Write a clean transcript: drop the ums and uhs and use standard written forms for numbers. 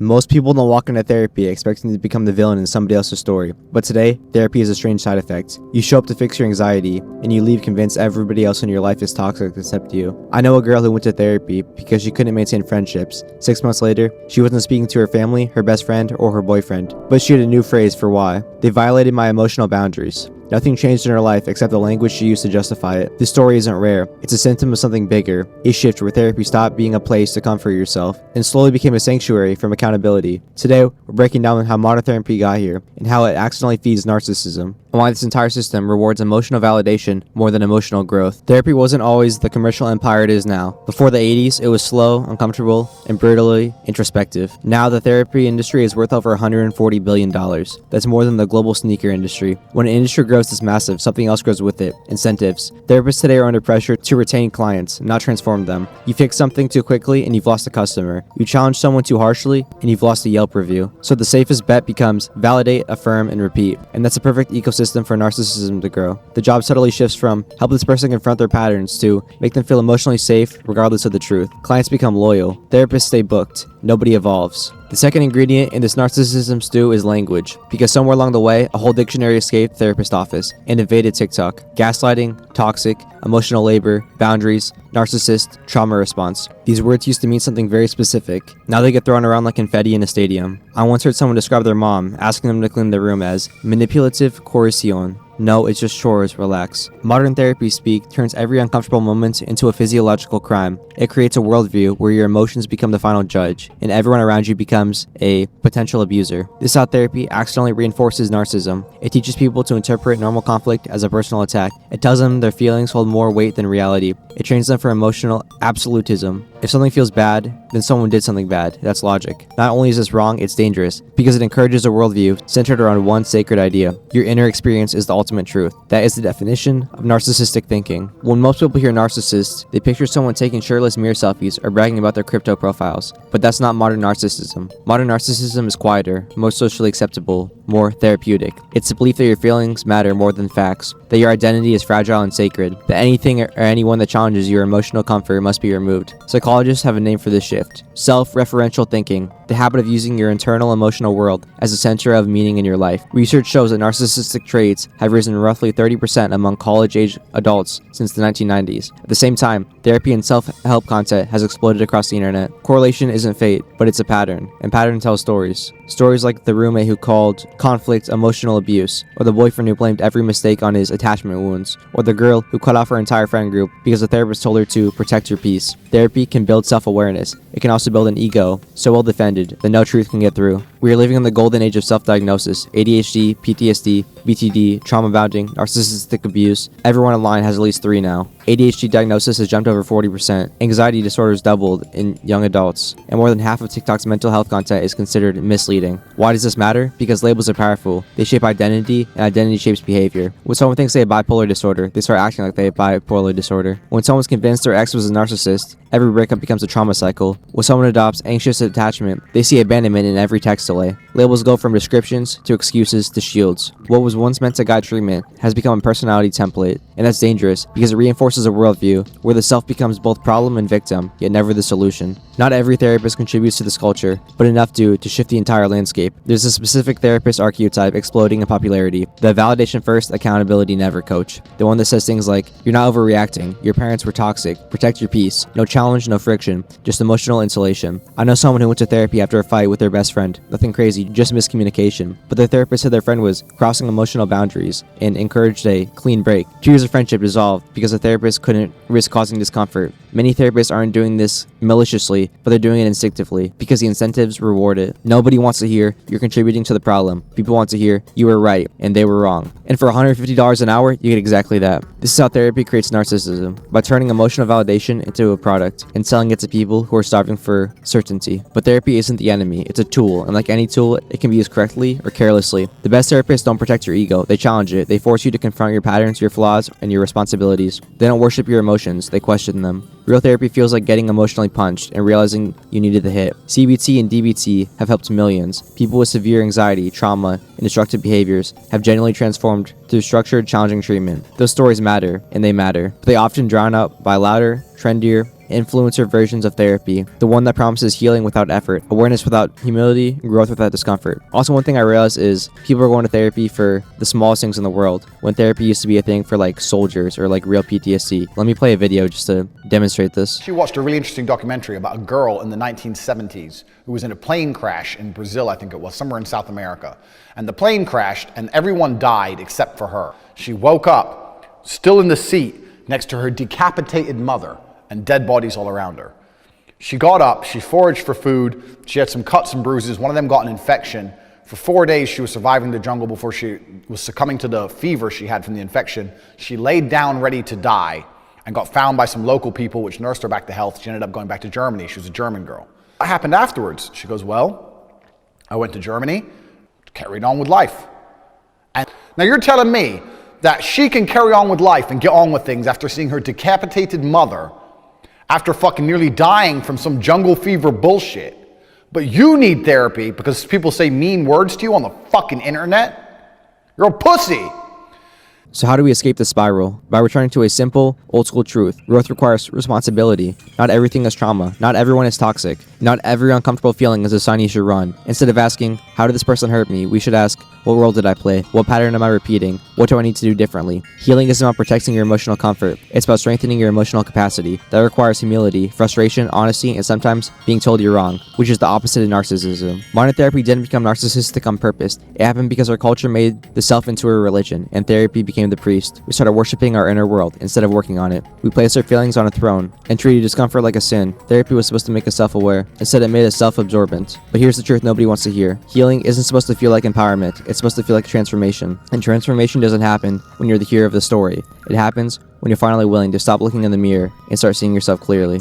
Most people don't walk into therapy expecting to become the villain in somebody else's story, but today, therapy is a strange side effect. You show up to fix your anxiety, and you leave convinced everybody else in your life is toxic except you. I know a girl who went to therapy because she couldn't maintain friendships. 6 months later, she wasn't speaking to her family, her best friend, or her boyfriend, but she had a new phrase for why. They violated my emotional boundaries. Nothing changed in her life except the language she used to justify it. This story isn't rare. It's a symptom of something bigger, a shift where therapy stopped being a place to comfort yourself and slowly became a sanctuary from accountability. Today, we're breaking down how modern therapy got here and how it accidentally feeds narcissism, and why this entire system rewards emotional validation more than emotional growth. Therapy wasn't always the commercial empire it is now. Before the 80s, it was slow, uncomfortable, and brutally introspective. Now, the therapy industry is worth over $140 billion. That's more than the global sneaker industry. When an industry grows this massive, something else grows with it: incentives. Therapists today are under pressure to retain clients, not transform them. You fix something too quickly and you've lost a customer. You challenge someone too harshly and you've lost a Yelp review. So the safest bet becomes validate, affirm, and repeat. And that's a perfect ecosystem for narcissism to grow. The job subtly shifts from help this person confront their patterns to make them feel emotionally safe regardless of the truth. Clients become loyal. Therapists stay booked. Nobody evolves. The second ingredient in this narcissism stew is language, because somewhere along the way, a whole dictionary escaped the therapist office and invaded TikTok. Gaslighting, toxic, emotional labor, boundaries, narcissist, trauma response. These words used to mean something very specific. Now they get thrown around like confetti in a stadium. I once heard someone describe their mom asking them to clean their room as manipulative coercion. No, it's just chores, relax. Modern therapy speak turns every uncomfortable moment into a physiological crime. It creates a worldview where your emotions become the final judge, and everyone around you becomes a potential abuser. This how therapy accidentally reinforces narcissism. It teaches people to interpret normal conflict as a personal attack. It tells them their feelings hold more weight than reality. It trains them for emotional absolutism. If something feels bad, then someone did something bad. That's logic. Not only is this wrong, it's dangerous, because it encourages a worldview centered around one sacred idea. Your inner experience is the ultimate truth. That is the definition of narcissistic thinking. When most people hear narcissist, they picture someone taking shirtless mirror selfies or bragging about their crypto profiles. But that's not modern narcissism. Modern narcissism is quieter, more socially acceptable, more therapeutic. It's the belief that your feelings matter more than facts, that your identity is fragile and sacred, that anything or anyone that challenges your emotional comfort must be removed. Psychologists have a name for this shift: self-referential thinking, the habit of using your internal emotional world as the center of meaning in your life. Research shows that narcissistic traits have risen roughly 30% among college-age adults since the 1990s. At the same time, therapy and self-help content has exploded across the internet. Correlation isn't fate, but it's a pattern, and pattern tells stories. Stories like the roommate who called conflict emotional abuse, or the boyfriend who blamed every mistake on his attachment wounds, or the girl who cut off her entire friend group because the therapist told her to protect her peace. Therapy can build self-awareness. It can also build an ego so well defended that no truth can get through. We are living in the golden age of self-diagnosis. ADHD, PTSD, BTD, trauma bonding, narcissistic abuse. Everyone online has at least 3 now. ADHD diagnosis has jumped over 40%. Anxiety disorders doubled in young adults. And more than half of TikTok's mental health content is considered misleading. Why does this matter? Because labels are powerful. They shape identity, and identity shapes behavior. When someone thinks they have bipolar disorder, they start acting like they have bipolar disorder. When someone's convinced their ex was a narcissist, every breakup becomes a trauma cycle. When someone adopts anxious attachment, they see abandonment in every text delay. Labels go from descriptions to excuses to shields. What was once meant to guide treatment has become a personality template, and that's dangerous because it reinforces a worldview where the self becomes both problem and victim, yet never the solution. Not every therapist contributes to this culture, but enough do to shift the entire landscape. There's a specific therapist archetype exploding in popularity: the validation first, accountability never coach. The one that says things like, "You're not overreacting, your parents were toxic, protect your peace, no challenge, no friction, just emotional insulation." I know someone who went to therapy after a fight with their best friend. Nothing crazy, just miscommunication. But their therapist said their friend was crossing emotional boundaries and encouraged a clean break. 2 years of friendship dissolved because the therapist couldn't risk causing discomfort. Many therapists aren't doing this maliciously, but they're doing it instinctively because the incentives reward it. Nobody wants to hear you're contributing to the problem. People want to hear you were right and they were wrong. And for $150 an hour, you get exactly that. This is how therapy creates narcissism, by turning emotional validation into a product and selling it to people who are starving for certainty. But therapy isn't the enemy, it's a tool, and like any tool, it can be used correctly or carelessly. The best therapists don't protect your ego, they challenge it. They force you to confront your patterns, your flaws, and your responsibilities. They don't worship your emotions, they question them. Real therapy feels like getting emotionally punched and realizing you needed the hit. CBT and DBT have helped millions. People with severe anxiety, trauma, and destructive behaviors have genuinely transformed through structured, challenging treatment. Those stories matter, and they matter, but they often drown out by louder, trendier, influencer versions of therapy, the one that promises healing without effort, awareness without humility, growth without discomfort. Also, one thing I realized is people are going to therapy for the smallest things in the world, when therapy used to be a thing for like soldiers or like real PTSD. Let me play a video just to demonstrate this. She watched a really interesting documentary about a girl in the 1970s who was in a plane crash in Brazil, I think it was, somewhere in South America. And the plane crashed and everyone died except for her. She woke up, still in the seat, next to her decapitated mother and dead bodies all around her. She got up, she foraged for food, she had some cuts and bruises, one of them got an infection. For 4 days she was surviving the jungle before she was succumbing to the fever she had from the infection. She laid down ready to die and got found by some local people which nursed her back to health. She ended up going back to Germany. She was a German girl. What happened afterwards? She goes, well, I went to Germany, carried on with life. And now you're telling me that she can carry on with life and get on with things after seeing her decapitated mother, after fucking nearly dying from some jungle fever bullshit, but you need therapy because people say mean words to you on the fucking internet? You're a pussy. So how do we escape the spiral? By returning to a simple, old-school truth. Growth requires responsibility. Not everything is trauma. Not everyone is toxic. Not every uncomfortable feeling is a sign you should run. Instead of asking, how did this person hurt me? We should ask, what role did I play? What pattern am I repeating? What do I need to do differently? Healing isn't about protecting your emotional comfort. It's about strengthening your emotional capacity. That requires humility, frustration, honesty, and sometimes being told you're wrong, which is the opposite of narcissism. Modern therapy didn't become narcissistic on purpose. It happened because our culture made the self into a religion, and therapy became the priest. We started worshiping our inner world instead of working on it. We placed our feelings on a throne and treated discomfort like a sin. Therapy was supposed to make us self-aware. Instead, it made us self-absorbent. But here's the truth nobody wants to hear. Healing isn't supposed to feel like empowerment. It's supposed to feel like transformation. And transformation doesn't happen when you're the hero of the story. It happens when you're finally willing to stop looking in the mirror and start seeing yourself clearly.